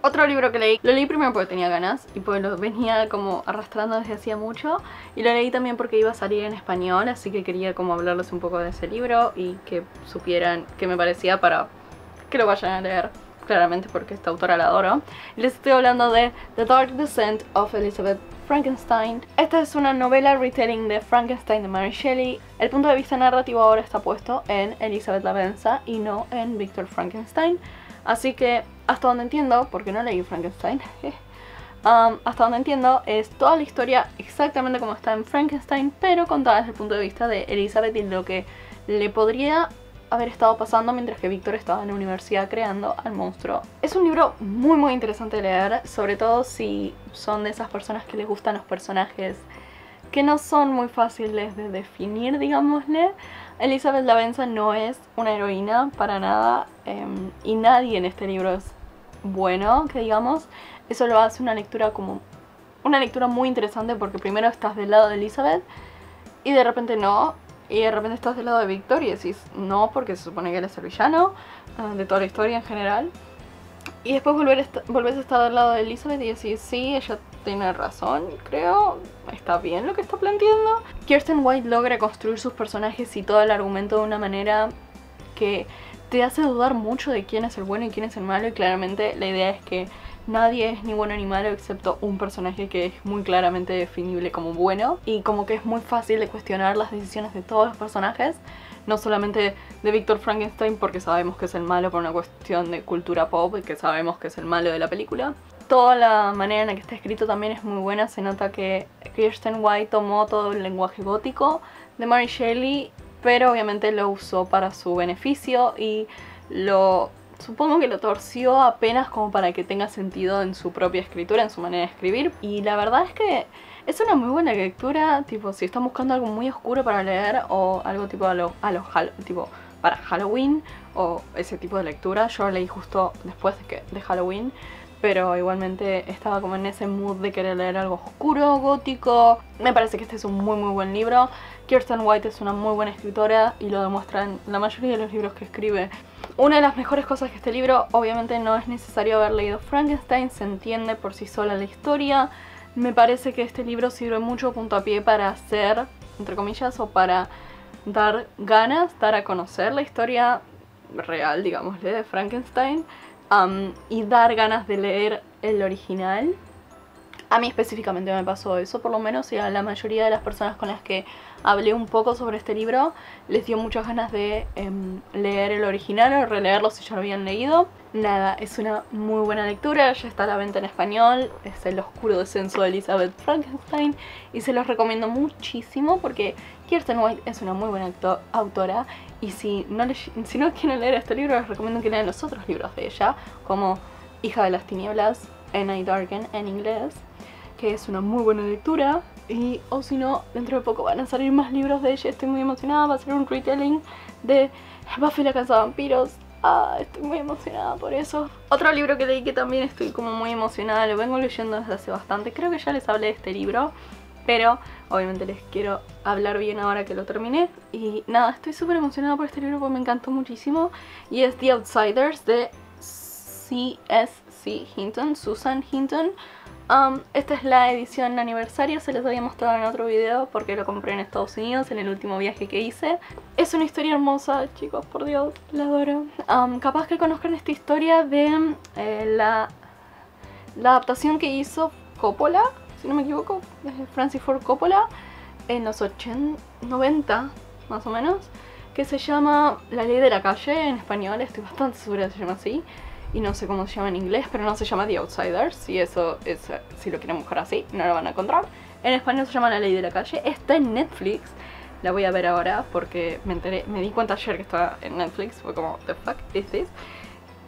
Otro libro que leí, lo leí primero porque tenía ganas y porque lo venía como arrastrando desde hacía mucho, y lo leí también porque iba a salir en español, así que quería como hablarles un poco de ese libro y que supieran qué me parecía para que lo vayan a leer, claramente porque esta autora la adoro. Y les estoy hablando de The Dark Descent of Elizabeth Frankenstein. Esta es una novela retelling de Frankenstein de Mary Shelley. El punto de vista narrativo ahora está puesto en Elizabeth Lavenza y no en Victor Frankenstein. Así que, hasta donde entiendo, porque no leí Frankenstein, hasta donde entiendo es toda la historia exactamente como está en Frankenstein, pero contada desde el punto de vista de Elizabeth y lo que le podría haber estado pasando mientras que Victor estaba en la universidad creando al monstruo. Es un libro muy interesante de leer, sobre todo si son de esas personas que les gustan los personajes que no son muy fáciles de definir, digámosle. Elizabeth Lavenza no es una heroína para nada, y nadie en este libro es bueno, que digamos. Eso lo hace una lectura como una lectura muy interesante, porque primero estás del lado de Elizabeth y de repente no, y de repente estás del lado de Victor y decís no, porque se supone que él es el villano de toda la historia en general. Y después volvés a estar del lado de Elizabeth y decís sí, ella tiene razón, creo, está bien lo que está planteando. Kiersten White logra construir sus personajes y todo el argumento de una manera que te hace dudar mucho de quién es el bueno y quién es el malo, y claramente la idea es que nadie es ni bueno ni malo excepto un personaje que es muy claramente definible como bueno, y como que es muy fácil de cuestionar las decisiones de todos los personajes, no solamente de Victor Frankenstein porque sabemos que es el malo por una cuestión de cultura pop y que sabemos que es el malo de la película. Toda la manera en la que está escrito también es muy buena. Se nota que Kiersten White tomó todo el lenguaje gótico de Mary Shelley, pero obviamente lo usó para su beneficio y supongo que lo torció apenas como para que tenga sentido en su propia escritura, en su manera de escribir. Y la verdad es que es una muy buena lectura, tipo si están buscando algo muy oscuro para leer o algo tipo tipo para Halloween o ese tipo de lectura. Yo leí justo después de Halloween, pero igualmente estaba como en ese mood de querer leer algo oscuro, gótico. Me parece que este es un muy buen libro. Kiersten White es una muy buena escritora y lo demuestra en la mayoría de los libros que escribe. Una de las mejores cosas que este libro, obviamente no es necesario haber leído Frankenstein, se entiende por sí sola la historia. Me parece que este libro sirve mucho puntapié para hacer, entre comillas, o para dar ganas, dar a conocer la historia real, digámosle, de Frankenstein, y dar ganas de leer el original. A mí específicamente me pasó eso, por lo menos, y a la mayoría de las personas con las que hablé un poco sobre este libro les dio muchas ganas de leer el original o releerlo si ya lo habían leído. Nada, es una muy buena lectura, ya está a la venta en español, es El oscuro descenso de Elizabeth Frankenstein y se los recomiendo muchísimo porque Kiersten White es una muy buena autora, y si no quieren leer este libro les recomiendo que lean los otros libros de ella, como Hija de las Tinieblas, And I Darken en inglés, que es una muy buena lectura. Y o si no, dentro de poco van a salir más libros de ella, estoy muy emocionada, va a ser un retelling de Buffy la Cazavampiros. Estoy muy emocionada por eso. Otro libro que leí que también estoy como muy emocionada, lo vengo leyendo desde hace bastante, creo que ya les hablé de este libro, pero obviamente les quiero hablar bien ahora que lo terminé. Y nada, estoy súper emocionada por este libro porque me encantó muchísimo, y es The Outsiders de C.S.C. Hinton, Susan Hinton. Esta es la edición aniversario, se les había mostrado en otro video porque lo compré en Estados Unidos en el último viaje que hice. Es una historia hermosa, chicos, por Dios, la adoro. Capaz que conozcan esta historia de la adaptación que hizo Coppola, si no me equivoco, Francis Ford Coppola, en los 90 más o menos, que se llama La Ley de la Calle en español, estoy bastante segura que se llama así. Y no sé cómo se llama en inglés, pero no se llama The Outsiders. Y eso es, si lo quieren buscar así, no lo van a encontrar. En español se llama La Ley de la Calle. Está en Netflix. La voy a ver ahora porque me di cuenta ayer que estaba en Netflix. Fue como, the fuck is this?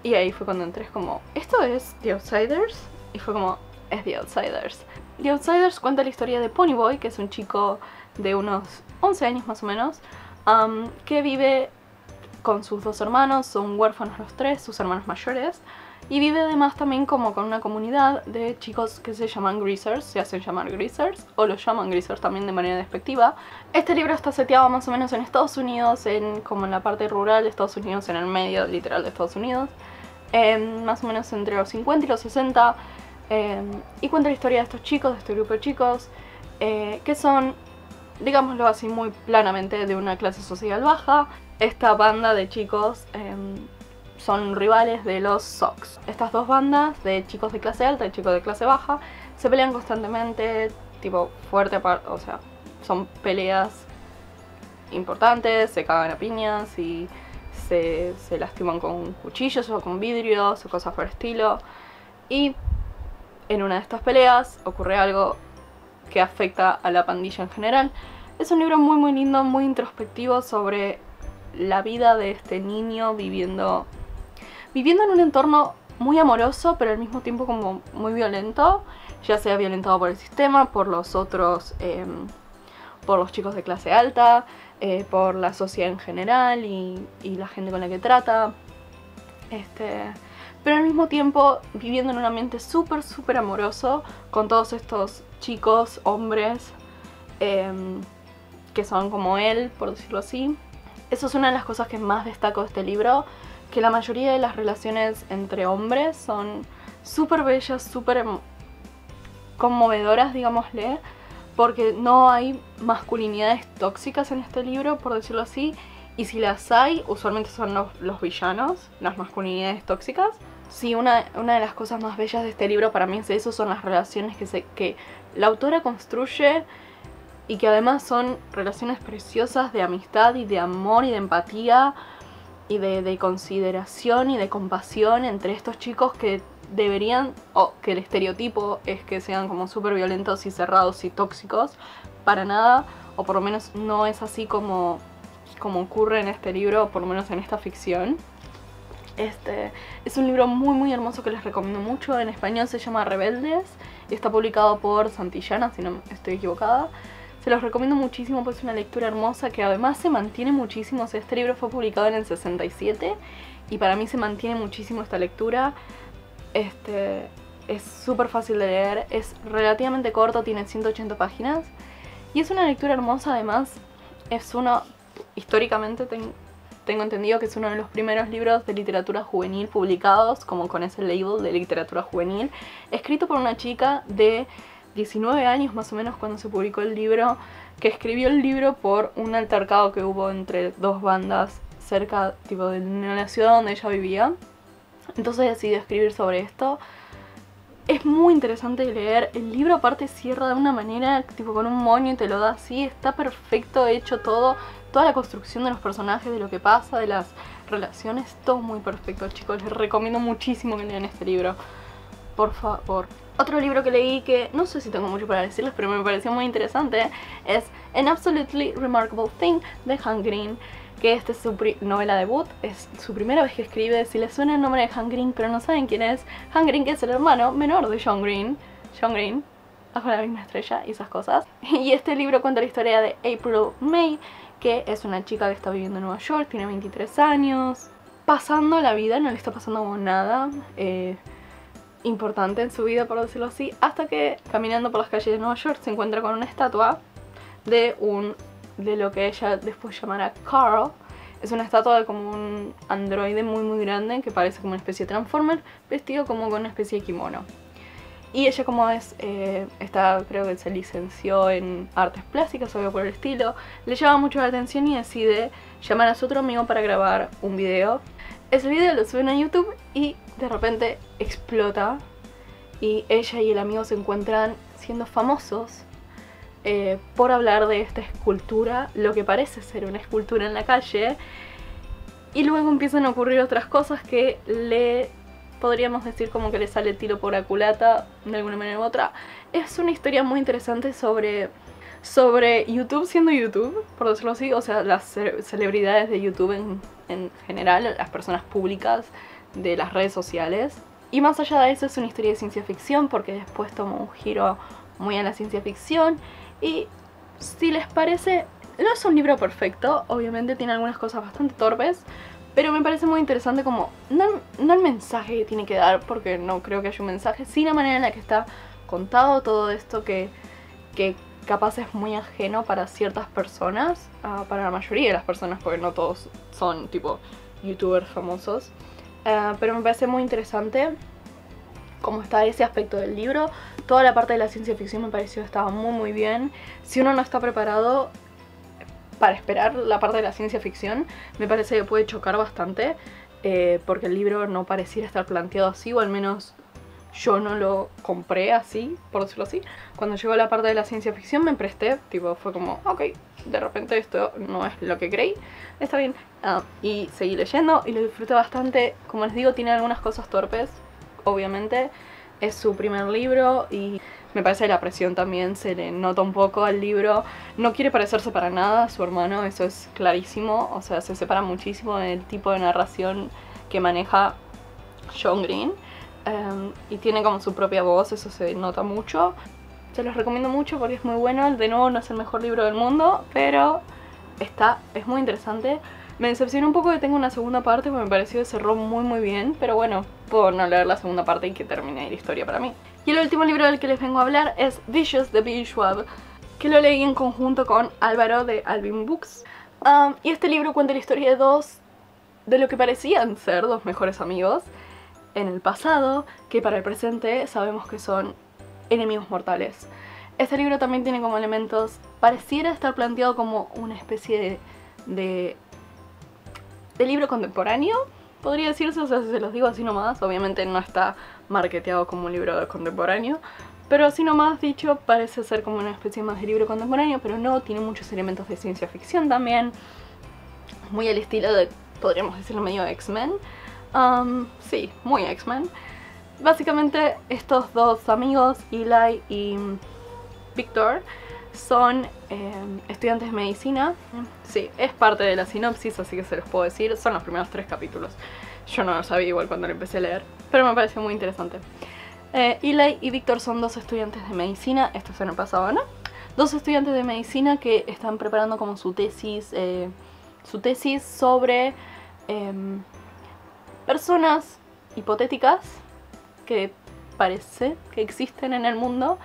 Y ahí fue cuando entré, es como, ¿esto es The Outsiders? Y fue como, es The Outsiders. The Outsiders cuenta la historia de Ponyboy, que es un chico de unos 11 años más o menos, que vive con sus dos hermanos, son huérfanos los tres, sus hermanos mayores, y vive además también como con una comunidad de chicos que se llaman greasers, se hacen llamar greasers, o los llaman greasers también de manera despectiva. Este libro está seteado más o menos en Estados Unidos, como en la parte rural de Estados Unidos, en el medio literal de Estados Unidos. más o menos entre los 50 y los 60, y cuenta la historia de estos chicos, de este grupo de chicos, que son, digámoslo así muy planamente, de una clase social baja. Esta banda de chicos son rivales de los Sox. Estas dos bandas de chicos de clase alta y chicos de clase baja se pelean constantemente, tipo fuerte, o sea, son peleas importantes, se cagan a piñas y se lastiman con cuchillos o con vidrios o cosas por el estilo. Y en una de estas peleas ocurre algo que afecta a la pandilla en general. Es un libro muy lindo, muy introspectivo sobre la vida de este niño viviendo en un entorno muy amoroso, pero al mismo tiempo como muy violento, ya sea violentado por el sistema, por los otros, por los chicos de clase alta, por la sociedad en general y la gente con la que trata. Pero al mismo tiempo viviendo en un ambiente súper amoroso con todos estos chicos, hombres, que son como él, por decirlo así. Eso es una de las cosas que más destaco de este libro, que la mayoría de las relaciones entre hombres son súper bellas, súper conmovedoras, digámosle, porque no hay masculinidades tóxicas en este libro, por decirlo así, y si las hay, usualmente son los villanos, las masculinidades tóxicas. Sí, una de las cosas más bellas de este libro para mí es eso, son las relaciones que la autora construye y que además son relaciones preciosas de amistad y de amor y de empatía y de consideración y de compasión entre estos chicos que deberían, o que el estereotipo es que sean como súper violentos y cerrados y tóxicos, para nada, o por lo menos no es así como ocurre en este libro, o por lo menos en esta ficción. Es un libro muy hermoso que les recomiendo mucho. En español se llama Rebeldes y está publicado por Santillana, si no estoy equivocada. Se los recomiendo muchísimo, pues es una lectura hermosa que además se mantiene muchísimo. O sea, este libro fue publicado en el 67 y para mí se mantiene muchísimo esta lectura. Es súper fácil de leer, es relativamente corto, tiene 180 páginas y es una lectura hermosa. Además es uno, históricamente tengo entendido que es uno de los primeros libros de literatura juvenil publicados como con ese label de literatura juvenil, escrito por una chica de 19 años más o menos cuando se publicó el libro, que escribió el libro por un altercado que hubo entre dos bandas cerca tipo de la ciudad donde ella vivía. Entonces decidió escribir sobre esto. Es muy interesante de leer. El libro aparte cierra de una manera tipo con un moño y te lo da así. Está perfecto hecho todo. Toda la construcción de los personajes, de lo que pasa, de las relaciones, todo muy perfecto, chicos. Les recomiendo muchísimo que lean este libro, por favor. Otro libro que leí que no sé si tengo mucho para decirles, pero me pareció muy interesante, es An Absolutely Remarkable Thing de Han Green, que esta es su novela debut, es su primera vez que escribe. Si les suena el nombre de Han Green pero no saben quién es, Han Green, que es el hermano menor de John Green, bajo la misma estrella y esas cosas. Y este libro cuenta la historia de April May, que es una chica que está viviendo en Nueva York, tiene 23 años, pasando la vida, no le está pasando como nada importante en su vida, por decirlo así, hasta que caminando por las calles de Nueva York se encuentra con una estatua de lo que ella después llamará Carl. Es una estatua de como un androide muy grande que parece como una especie de Transformer, vestido como con una especie de kimono. Y ella, como es, creo que se licenció en artes plásticas o algo por el estilo, le llama mucho la atención y decide llamar a su otro amigo para grabar un video. Ese video lo suben a YouTube y de repente explota y ella y el amigo se encuentran siendo famosos por hablar de esta escultura, lo que parece ser una escultura en la calle. Y luego empiezan a ocurrir otras cosas que podríamos decir como que le sale el tiro por la culata de alguna manera u otra. Es una historia muy interesante sobre YouTube siendo YouTube, por decirlo así. O sea, las celebridades de YouTube en general, las personas públicas de las redes sociales. Y más allá de eso es una historia de ciencia ficción, porque después toma un giro muy a la ciencia ficción. Y si les parece, no es un libro perfecto, obviamente tiene algunas cosas bastante torpes, pero me parece muy interesante como, no el mensaje que tiene que dar, porque no creo que haya un mensaje, sí la manera en la que está contado todo esto que capaz es muy ajeno para ciertas personas, para la mayoría de las personas, porque no todos son tipo youtubers famosos. pero me parece muy interesante cómo está ese aspecto del libro. Toda la parte de la ciencia ficción me pareció que estaba muy bien. Si uno no está preparado para esperar la parte de la ciencia ficción, me parece que puede chocar bastante, porque el libro no pareciera estar planteado así, o al menos yo no lo compré así, por decirlo así. Cuando llegó la parte de la ciencia ficción me presté, tipo, fue como, ok, de repente esto no es lo que creí, está bien. Y seguí leyendo y lo disfruté bastante. Como les digo, tiene algunas cosas torpes, obviamente. Es su primer libro y me parece que la presión también se le nota un poco al libro. No quiere parecerse para nada a su hermano, eso es clarísimo. O sea, se separa muchísimo del tipo de narración que maneja John Green. Y tiene como su propia voz, eso se nota mucho. Se los recomiendo mucho porque es muy bueno. De nuevo, no es el mejor libro del mundo, pero es muy interesante. Me decepcionó un poco que tenga una segunda parte porque me pareció que cerró muy bien, pero bueno, puedo no leer la segunda parte y que termine la historia para mí. Y el último libro del que les vengo a hablar es Vicious de Bill Schwab, que lo leí en conjunto con Álvaro de Alvin Books. Y este libro cuenta la historia de dos, de lo que parecían ser dos mejores amigos en el pasado, que para el presente sabemos que son enemigos mortales. Este libro también tiene como elementos, pareciera estar planteado como una especie de libro contemporáneo, podría decirse. O sea, si se los digo así nomás, obviamente no está marketeado como un libro contemporáneo, pero así nomás dicho, parece ser como una especie más de libro contemporáneo, pero no, tiene muchos elementos de ciencia ficción también, muy al estilo de, podríamos decirlo, medio X-Men. Sí, muy X-Men. Básicamente estos dos amigos, Eli y Victor, son estudiantes de medicina. Sí, es parte de la sinopsis, así que se los puedo decir. Son los primeros 3 capítulos. Yo no lo sabía igual cuando lo empecé a leer, pero me pareció muy interesante. Eli y Victor son dos estudiantes de medicina. Esto es en el pasado, ¿no? Dos estudiantes de medicina que están preparando como su tesis sobre personas hipotéticas que parece que existen en el mundo,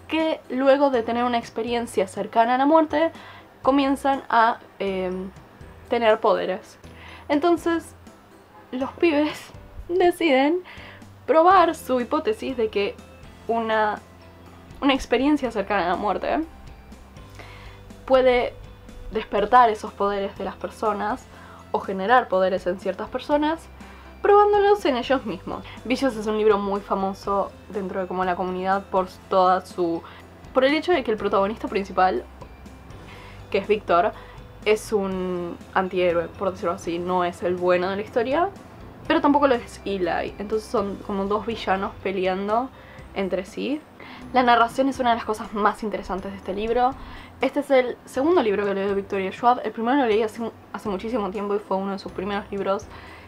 que luego de tener una experiencia cercana a la muerte comienzan a tener poderes. Entonces los pibes deciden probar su hipótesis de que una experiencia cercana a la muerte puede despertar esos poderes de las personas o generar poderes en ciertas personas, probándolos en ellos mismos. Vicious es un libro muy famoso dentro de como la comunidad por el hecho de que el protagonista principal, que es Victor, es un antihéroe, por decirlo así. No es el bueno de la historia, pero tampoco lo es Eli. Entonces son como dos villanos peleando entre sí. La narración es una de las cosas más interesantes de este libro. Este es el segundo libro que leo de Victoria Schwab. El primero lo leí hace muchísimo tiempo y fue uno de sus primeros libros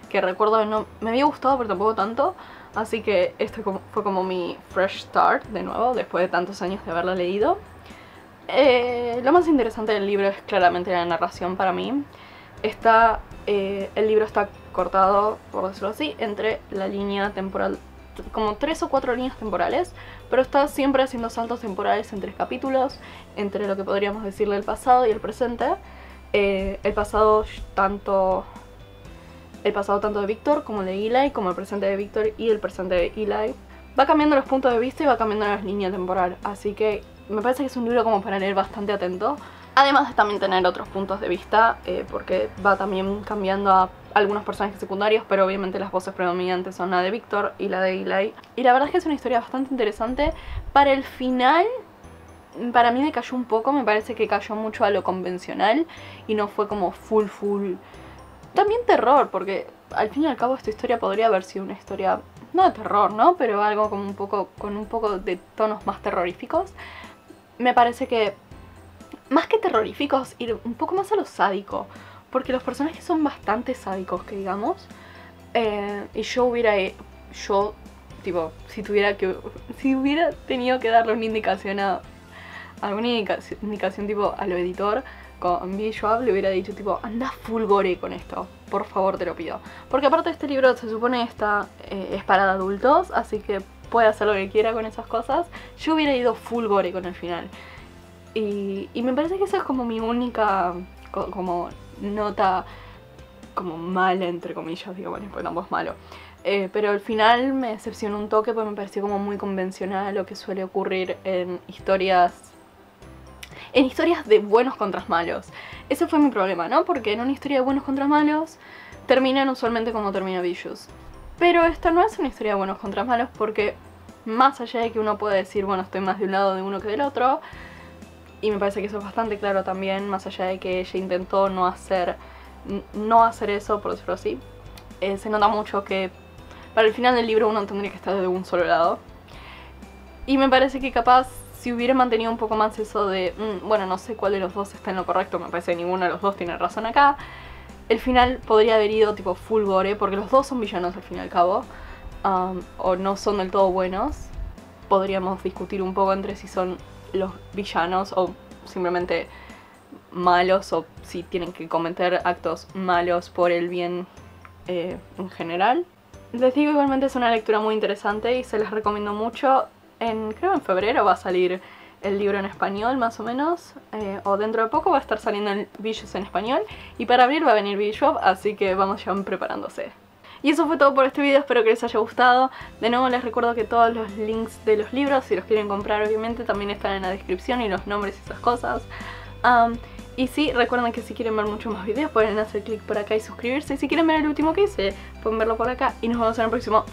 que recuerdo que no me había gustado, pero tampoco tanto. Así que este fue como mi fresh start de nuevo, después de tantos años de haberlo leído. Lo más interesante del libro es claramente la narración para mí. El libro está cortado, por decirlo así, entre la línea temporal, como 3 o 4 líneas temporales, pero está siempre haciendo saltos temporales en 3 capítulos, entre lo que podríamos decirle el pasado y el presente. El pasado tanto de Victor como de Eli, como el presente de Victor y el presente de Eli. Va cambiando los puntos de vista y va cambiando la línea temporal, así que me parece que es un libro como para leer bastante atento. Además de también tener otros puntos de vista, porque va también cambiando a algunos personajes secundarios, pero obviamente las voces predominantes son la de Victor y la de Eli. Y la verdad es que es una historia bastante interesante. Para el final, para mí decayó un poco, me parece que cayó mucho a lo convencional y no fue como full. También terror, porque al fin y al cabo esta historia podría haber sido una historia, no de terror, ¿no? Pero algo como con un poco de tonos más terroríficos. Me parece que más que terroríficos, ir un poco más a lo sádico, porque los personajes son bastante sádicos, que digamos. Y si hubiera tenido que darle una indicación alguna indicación tipo a lo editor, con Bill Schwab le hubiera dicho tipo, anda full gore con esto, por favor te lo pido. Porque aparte este libro se supone es para adultos, así que puede hacer lo que quiera con esas cosas. Yo hubiera ido full gore con el final. Y me parece que esa es como mi única como nota como mala, entre comillas, digo, bueno, porque tampoco es malo. Pero al final me decepcionó un toque porque me pareció como muy convencional lo que suele ocurrir en historias de buenos contra malos. Ese fue mi problema, ¿no? Porque en una historia de buenos contra malos terminan usualmente como termina Vicious. Pero esta no es una historia de buenos contra malos porque más allá de que uno pueda decir, bueno, estoy más de un lado de uno que del otro, y me parece que eso es bastante claro también, más allá de que ella intentó no hacer eso, por decirlo así, se nota mucho que para el final del libro uno tendría que estar de un solo lado. Y me parece que capaz si hubiera mantenido un poco más eso de, bueno, no sé cuál de los dos está en lo correcto, me parece que ninguno de los dos tiene razón acá, el final podría haber ido tipo full gore, porque los dos son villanos al fin y al cabo, o no son del todo buenos. Podríamos discutir un poco entre si son los villanos o simplemente malos, o si tienen que cometer actos malos por el bien en general. Les digo, igualmente es una lectura muy interesante y se les recomiendo mucho. Creo en febrero va a salir el libro en español, más o menos, o dentro de poco va a estar saliendo el Vicious en español, y para abril va a venir Vicious, así que vamos ya preparándose. Y eso fue todo por este video, espero que les haya gustado. De nuevo les recuerdo que todos los links de los libros, si los quieren comprar obviamente, también están en la descripción, y los nombres y esas cosas. Y sí, recuerden que si quieren ver muchos más videos pueden hacer clic por acá y suscribirse. Y si quieren ver el último que hice, pueden verlo por acá. Y nos vemos en el próximo.